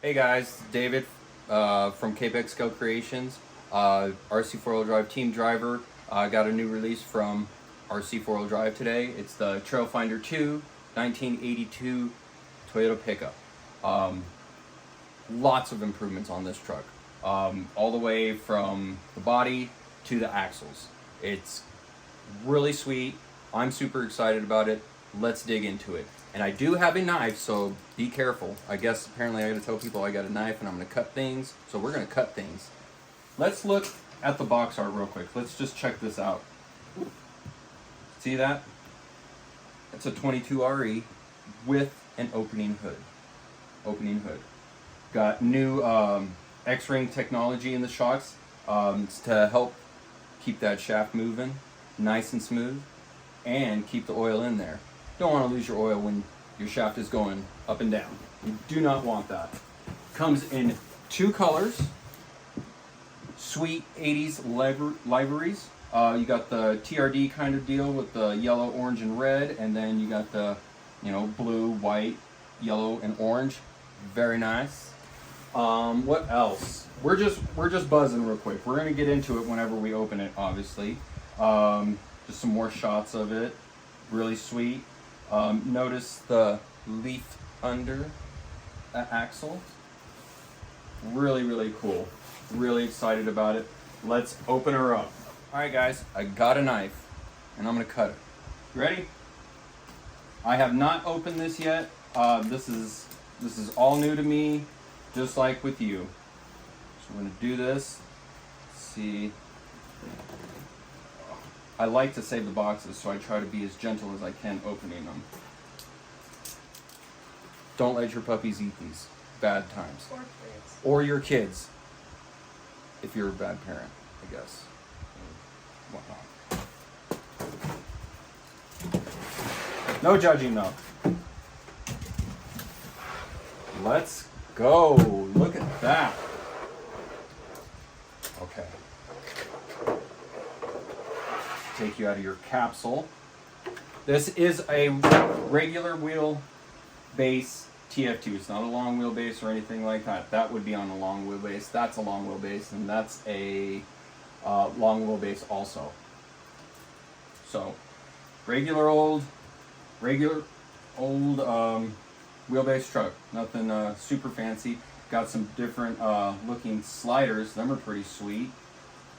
Hey guys, David from Capex Scale Creations, RC4wd drive team driver. I got a new release from RC4wd drive today. It's the TrailFinder 2 1982 Toyota pickup. Lots of improvements on this truck, all the way from the body to the axles. It's really sweet. I'm super excited about it. Let's dig into it. And I do have a knife, so be careful. I guess apparently I gotta tell people I got a knife and I'm gonna cut things. So we're gonna cut things. Let's look at the box art real quick. Let's just check this out. See that? It's a 22 RE with an opening hood. Got new X-ring technology in the shocks to help keep that shaft moving nice and smooth and keep the oil in there. Don't want to lose your oil when your shaft is going up and down. You do not want that. Comes in two colors, sweet 80s liveries. You got the TRD kind of deal with the yellow, orange, and red, and then you got the, blue, white, yellow, and orange. Very nice. What else? We're just buzzing real quick. We're gonna get into it whenever we open it, obviously. Just some more shots of it. Really sweet. Notice the leaf under that axle. Really, really cool. Really excited about it. Let's open her up. All right, guys, I got a knife and I'm gonna cut it. You ready? I have not opened this yet. This is all new to me, just like with you. So I'm gonna do this. Let's see. I like to save the boxes, so I try to be as gentle as I can opening them. Don't let your puppies eat these. Bad times. Or kids. Or your kids. If you're a bad parent, I guess. Whatnot. No judging though. Let's go. Look at that. Okay. Take you out of your capsule. This is a regular wheelbase TF2. It's not a long wheelbase or anything like that. That would be on a long wheelbase. That's a long wheelbase, and that's a long wheelbase also. So, regular old wheelbase truck. Nothing super fancy. Got some different looking sliders. Them are pretty sweet.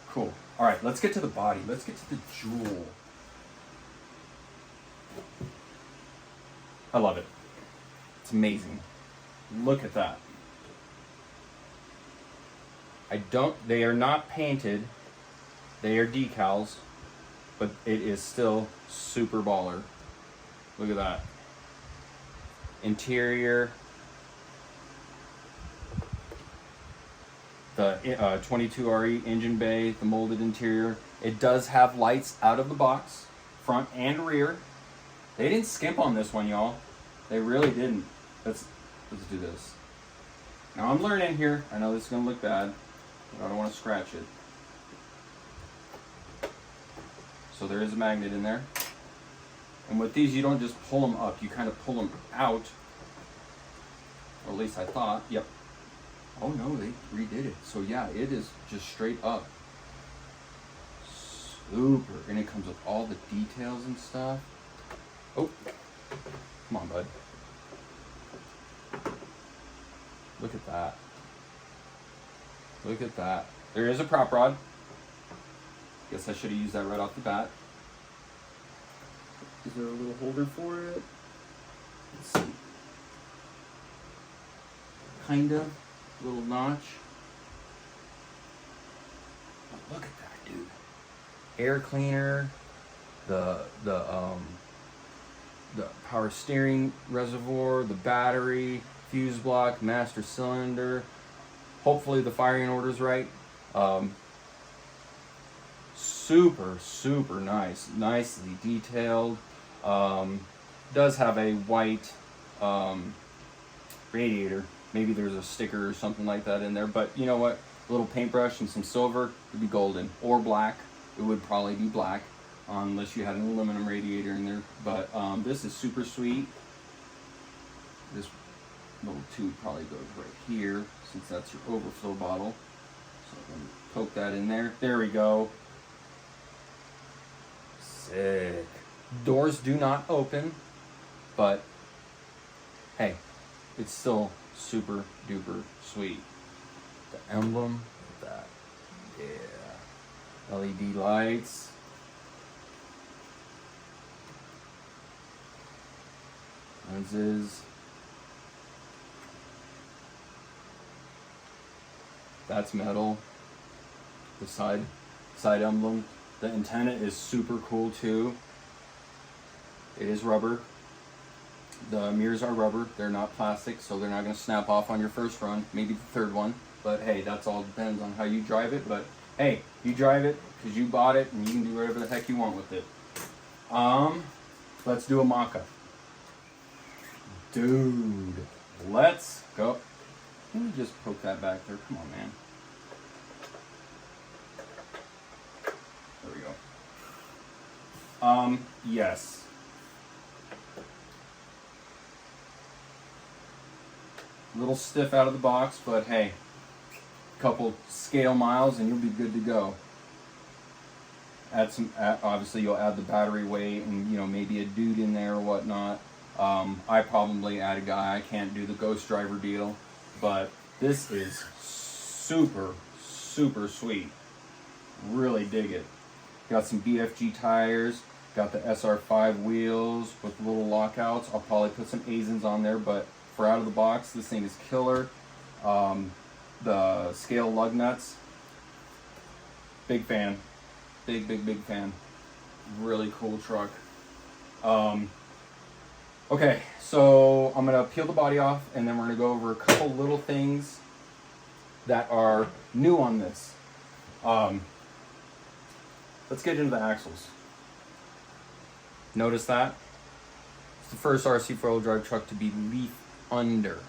Cool. All right, let's get to the body. Let's get to the jewel. I love it. It's amazing. Look at that. They are not painted. They are decals, but it is still super baller. Look at that. Interior. The 22 RE engine bay, the molded interior. It does have lights out of the box, front and rear. They didn't skimp on this one, y'all. They really didn't. Let's do this. Now I'm learning here. I know this is gonna look bad, but I don't want to scratch it. So there is a magnet in there. And with these, you don't just pull them up, you kind of pull them out. Or at least I thought. Yep. Oh no, they redid it. So yeah, it is just straight up. Super. And it comes with all the details and stuff. Oh, come on, bud. Look at that. Look at that. There is a prop rod. Guess I should have used that right off the bat. Is there a little holder for it? Let's see. Kind of. Little notch. But look at that, dude. Air cleaner, the power steering reservoir, the battery, fuse block, master cylinder. Hopefully the firing order's right. Super nice, nicely detailed. Does have a white radiator. Maybe there's a sticker or something like that in there, but you know what? A little paintbrush and some silver would be golden, or black. It would probably be black, unless you had an aluminum radiator in there. But this is super sweet. This little tube probably goes right here, since that's your overflow bottle. So I'm gonna poke that in there. There we go. Sick. Doors do not open, but hey, it's still super duper sweet. The emblem, that, yeah. LED lights. Lenses. That's metal. The side emblem. The antenna is super cool too. It is rubber. The mirrors are rubber. They're not plastic, so they're not going to snap off on your first run, maybe the third one. But hey, that's all depends on how you drive it. But hey, you drive it because you bought it, and you can do whatever the heck you want with it. Let's do a mock-up. Dude, let's go. Let me just poke that back there. Come on, man. There we go. Yes. A little stiff out of the box, but hey, a couple scale miles and you'll be good to go. Add some, obviously you'll add the battery weight and, you know, maybe a dude in there or whatnot. I probably add a guy. I can't do the ghost driver deal, but this is super, super sweet. Really dig it. Got some BFG tires, got the Rc4wd wheels with little lockouts. I'll probably put some Azens on there, but for out of the box, this thing is killer. The scale lug nuts, big fan. Big fan. Really cool truck. Okay, so I'm gonna peel the body off and then we're gonna go over a couple little things that are new on this. Let's get into the axles. Notice that? It's the first RC4wd drive truck to be leaf under.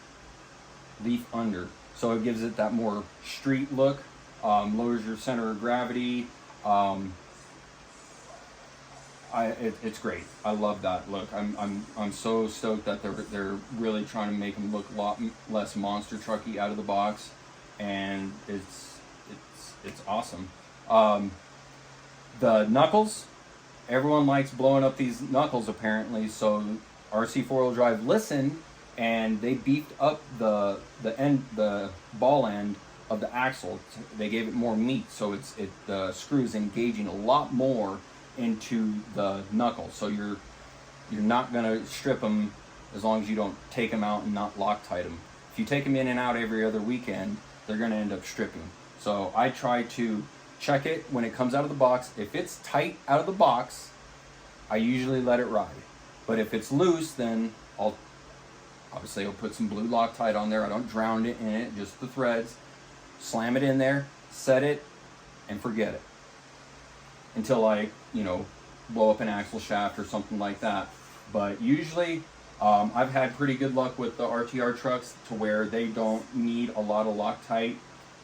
Leaf under. So it gives it that more street look, lowers your center of gravity. It's great. I love that look. I'm so stoked that they're really trying to make them look a lot less monster trucky out of the box, and it's awesome. The knuckles, everyone likes blowing up these knuckles apparently. So RC4wd drive listened and they beefed up the ball end of the axle. They gave it more meat, so the screws engaging a lot more into the knuckle. So you're not gonna strip them as long as you don't take them out and not Loctite them. If you take them in and out every other weekend, they're gonna end up stripping. So I try to check it when it comes out of the box. If it's tight out of the box, I usually let it ride. But if it's loose, then I'll put some blue Loctite on there. I don't drown it in it, just the threads. Slam it in there, set it, and forget it. Until I, blow up an axle shaft or something like that. But usually, I've had pretty good luck with the RTR trucks to where they don't need a lot of Loctite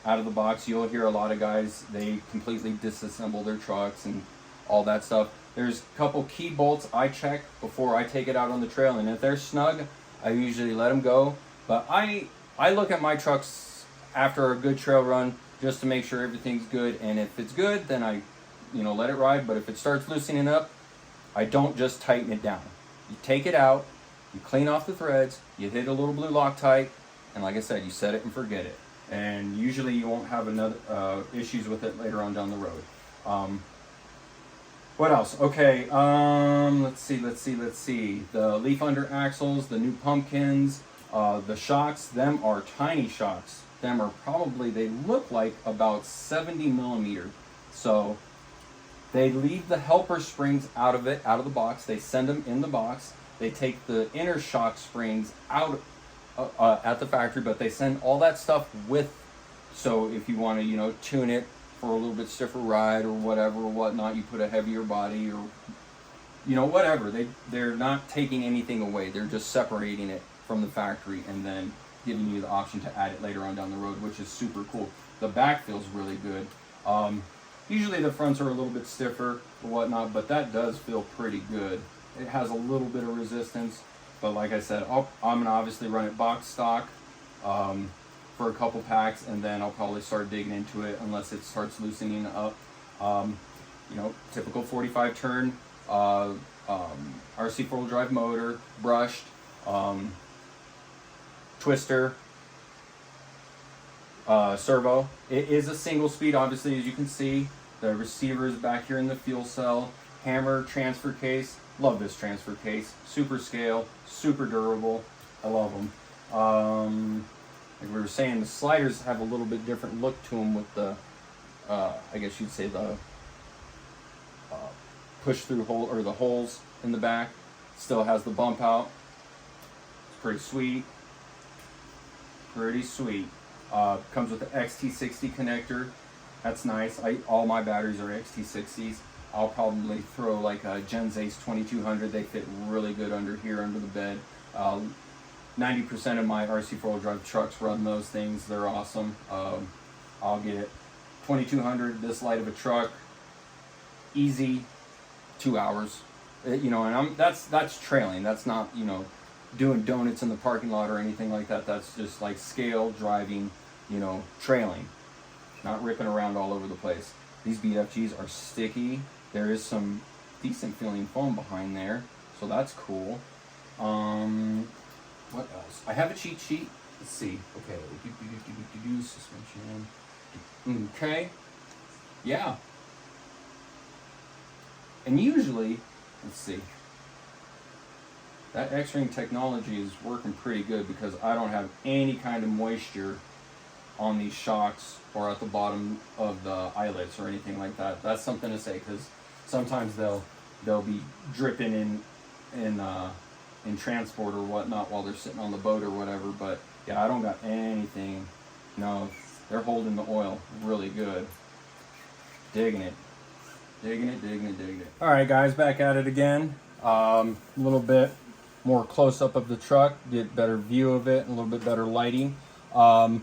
out of the box. You'll hear a lot of guys, they completely disassemble their trucks and all that stuff. There's a couple key bolts I check before I take it out on the trail, and if they're snug, I usually let them go. But I look at my trucks after a good trail run just to make sure everything's good, and if it's good, then I let it ride. But if it starts loosening up, I don't just tighten it down. You take it out, you clean off the threads, you hit a little blue Loctite, and like I said, you set it and forget it. And usually you won't have another issues with it later on down the road. What else? Okay, let's see. The leaf under axles, the new pumpkins, the shocks, them are tiny shocks. Them are probably, they look like about 70 millimeter. So they leave the helper springs out of the box. They send them in the box. They take the inner shock springs out at the factory, but they send all that stuff with. So if you want to, tune it for a little bit stiffer ride or whatever or whatnot, you put a heavier body or, whatever. They're not taking anything away. They're just separating it from the factory and then giving you the option to add it later on down the road, which is super cool. The back feels really good. Usually the fronts are a little bit stiffer or whatnot, but that does feel pretty good. It has a little bit of resistance. But like I said, I'm gonna obviously run it box stock for a couple packs, and then I'll probably start digging into it unless it starts loosening up. You know, typical 45 turn Rc4wd drive motor, brushed, twister, servo. It is a single speed, obviously, as you can see. The receiver is back here in the fuel cell. Hammer transfer case. Love this transfer case. Super scale, super durable. I love them. Like we were saying, the sliders have a little bit different look to them with the, I guess you'd say the push through hole, or the holes in the back. Still has the bump out. It's pretty sweet. Pretty sweet. Comes with the XT60 connector. That's nice. All my batteries are XT60s. I'll probably throw like a Gens Ace 2200. They fit really good under here, under the bed. 90% of my Rc4wd drive trucks run those things. They're awesome. I'll get 2200, this light of a truck, easy, 2 hours. You know, and that's trailing. That's not, you know, doing donuts in the parking lot or anything like that. That's just like scale driving, you know, trailing, not ripping around all over the place. These BFGs are sticky. There is some decent feeling foam behind there, so that's cool. What else? I have a cheat sheet. Let's see. Okay, suspension. Okay, yeah. And usually, let's see. That X-ring technology is working pretty good because I don't have any kind of moisture on these shocks or at the bottom of the eyelets or anything like that. That's something to say, because sometimes they'll be dripping in transport or whatnot while they're sitting on the boat or whatever. But yeah, I don't got anything. No, they're holding the oil really good. Digging it. Digging it, digging it, digging it. All right, guys, back at it again. A little bit more close up of the truck, get better view of it, and a little bit better lighting. I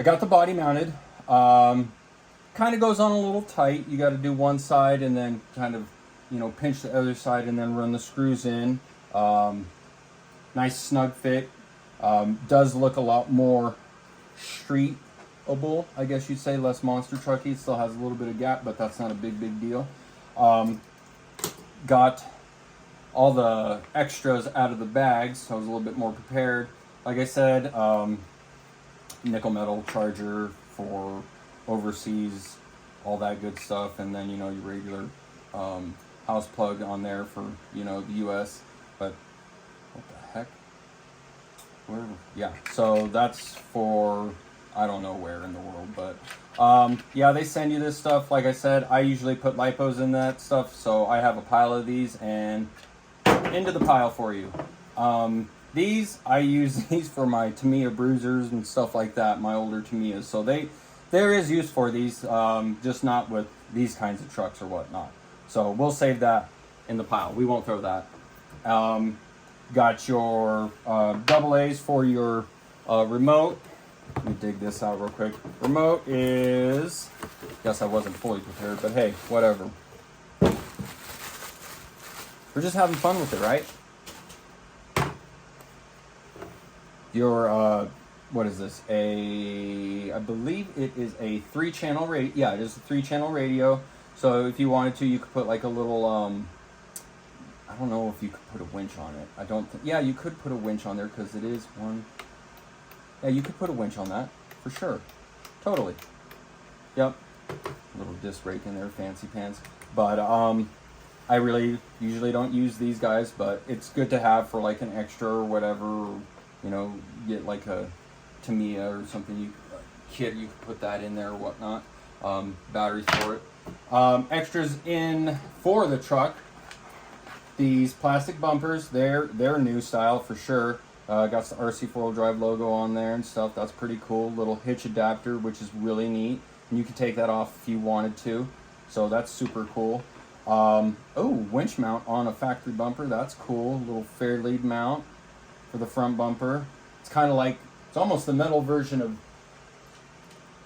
got the body mounted. Kind of goes on a little tight. You got to do one side and then kind of, you know, pinch the other side and then run the screws in. Nice snug fit. Does look a lot more streetable, I guess you'd say, less monster trucky. It still has a little bit of gap, but that's not a big deal. Got all the extras out of the bags, so I was a little bit more prepared. Like I said, nickel metal charger for overseas, all that good stuff, and then, you know, your regular house plug on there for, you know, the US. But what the heck? Where? Yeah, so that's for I don't know where in the world, but yeah, they send you this stuff. Like I said, I usually put lipos in that stuff, so I have a pile of these, and into the pile for you. These, I use these for my Tamiya bruisers and stuff like that, my older Tamiyas. So there is use for these, just not with these kinds of trucks or whatnot. So we'll save that in the pile. We won't throw that. Got your double A's for your remote. Let me dig this out real quick. Remote is, guess I wasn't fully prepared, but hey, whatever. We're just having fun with it, right? Your, what is this? I believe it is a 3-channel radio. Yeah, it is a 3-channel radio. So if you wanted to, you could put like a little, I don't know if you could put a winch on it. I don't think, yeah, you could put a winch on there because it is one. Yeah, you could put a winch on that, for sure. Totally. Yep. Little disc brake in there, fancy pants. But I really usually don't use these guys, but it's good to have for like an extra or whatever. Or, you know, get like a Tamiya or something, kit, you could put that in there or whatnot. Batteries for it. Extras in for the truck. These plastic bumpers, they're new style for sure. Got the Rc4wd drive logo on there and stuff. That's pretty cool. Little hitch adapter, which is really neat. And you can take that off if you wanted to. So that's super cool. Oh, winch mount on a factory bumper. That's cool. Little fair lead mount for the front bumper. It's kind of like, it's almost the metal version of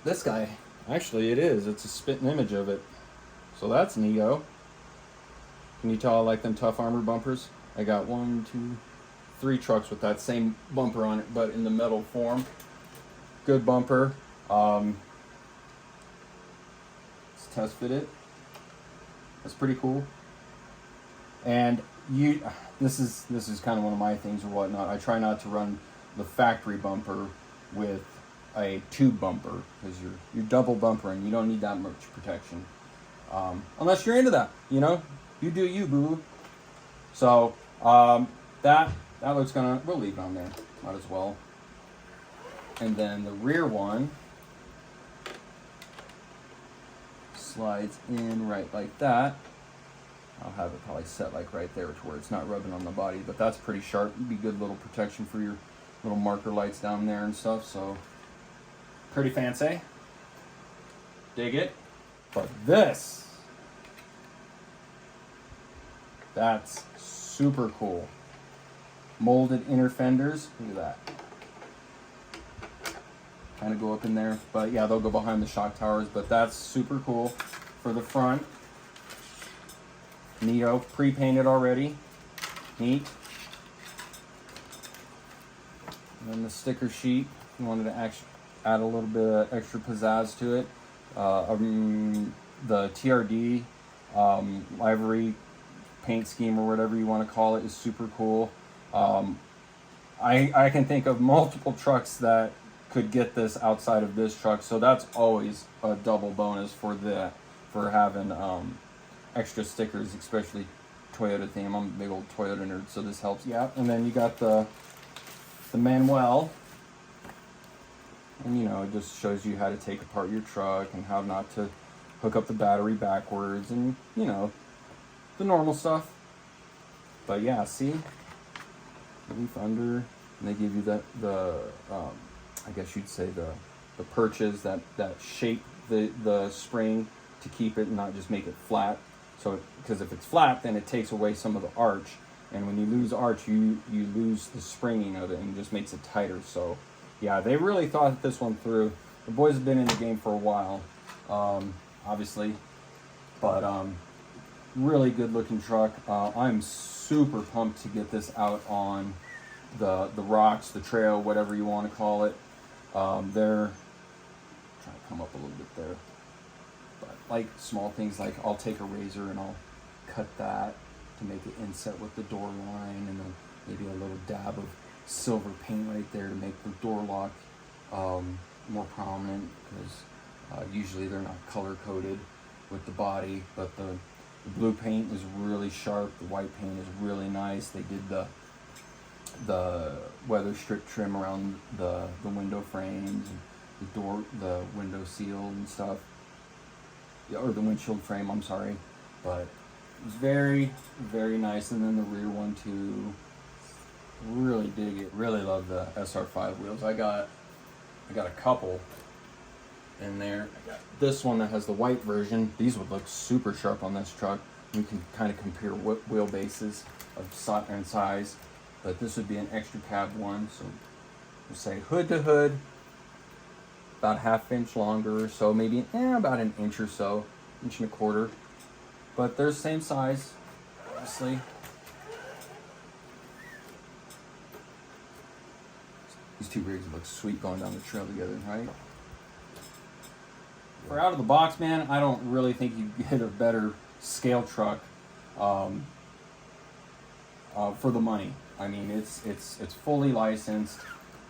this guy. Actually, it is. It's a spitting image of it. So that's neato. Can you tell I like them tough armor bumpers? I got 1, 2, 3 trucks with that same bumper on it, but in the metal form. Good bumper. Let's test fit it. That's pretty cool. And this is kind of one of my things or whatnot. I try not to run the factory bumper with a tube bumper, because you're double bumpering. You don't need that much protection, unless you're into that. You know, you do you, boo. So that looks we'll leave it on there. Might as well. And then the rear one slides in right like that. I'll have it probably set like right there to where it's not rubbing on the body, but that's pretty sharp. It'd be good little protection for your little marker lights down there and stuff. So pretty fancy. Dig it. But that's super cool. Molded inner fenders. Look at that. Kind of go up in there, but yeah, they'll go behind the shock towers, but that's super cool. For the front, neato, pre-painted already. Neat. And then the sticker sheet, if you wanted to add a little bit of extra pizzazz to it. The TRD livery paint scheme, or whatever you want to call it, is super cool. I can think of multiple trucks that could get this outside of this truck, so that's always a double bonus for having extra stickers, especially Toyota theme. I'm a big old Toyota nerd, so this helps. Yeah, and then you got the manual, and you know, it just shows you how to take apart your truck and how not to hook up the battery backwards, and you know, the normal stuff. But yeah, see, leaf under, and they give you I guess you'd say the perches that shape the spring to keep it and not just make it flat. So because if it's flat, then it takes away some of the arch, and when you lose arch, you lose the springing of it, and it just makes it tighter. So yeah, they really thought this one through. The boys have been in the game for a while, obviously, but really good looking truck. I'm super pumped to get this out on the rocks, the trail, whatever you want to call it. They're trying to come up a little bit there, but like small things, like I'll take a razor and I'll cut that to make it inset with the door line, and then maybe a little dab of silver paint right there to make the door lock more prominent, because usually they're not color coded with the body, but the blue paint is really sharp, the white paint is really nice. They did the weather strip trim around the window frames, and the window seal and stuff, or the windshield frame, I'm sorry. But it's very, very nice. And then the rear one too, really dig it. Really love the SR5 wheels. I got a couple in there. I got this one that has the white version. These would look super sharp on this truck. You can kind of compare wheelbases of size. But this would be an extra cab one, so we'll say hood to hood, about 1/2 inch longer, so maybe about an inch or so, 1 1/4 inches. But they're the same size, obviously. These two rigs look sweet going down the trail together, right? For out of the box, man, I don't really think you get a better scale truck for the money. I mean, it's fully licensed.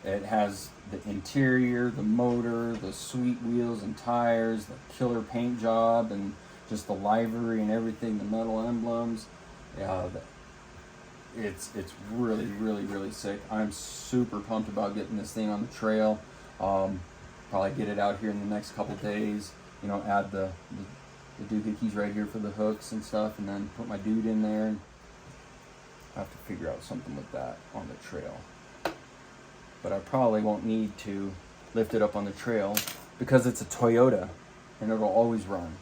It has the interior, the motor, the sweet wheels and tires, the killer paint job, and just the livery and everything, the metal emblems. It's really, really, really sick. I'm super pumped about getting this thing on the trail. Probably get it out here in the next couple days. You know, add the doohickeys right here for the hooks and stuff, and then put my dude in there. I have to figure out something with that on the trail. But I probably won't need to lift it up on the trail because it's a Toyota and it'll always run.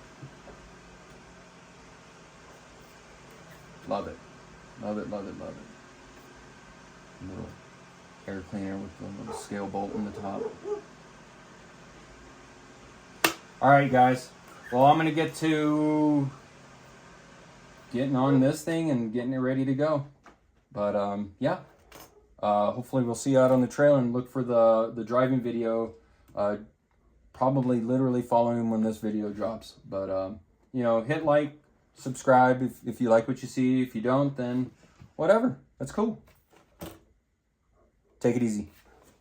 Love it. Love it, love it, love it. A little air cleaner with the little scale bolt in the top. Alright guys, well I'm going to get to getting on this thing and getting it ready to go. But yeah, hopefully we'll see you out on the trail, and look for the driving video, probably literally following when this video drops. But you know, hit like, subscribe if you like what you see. If you don't, then whatever, that's cool. Take it easy.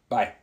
Bye.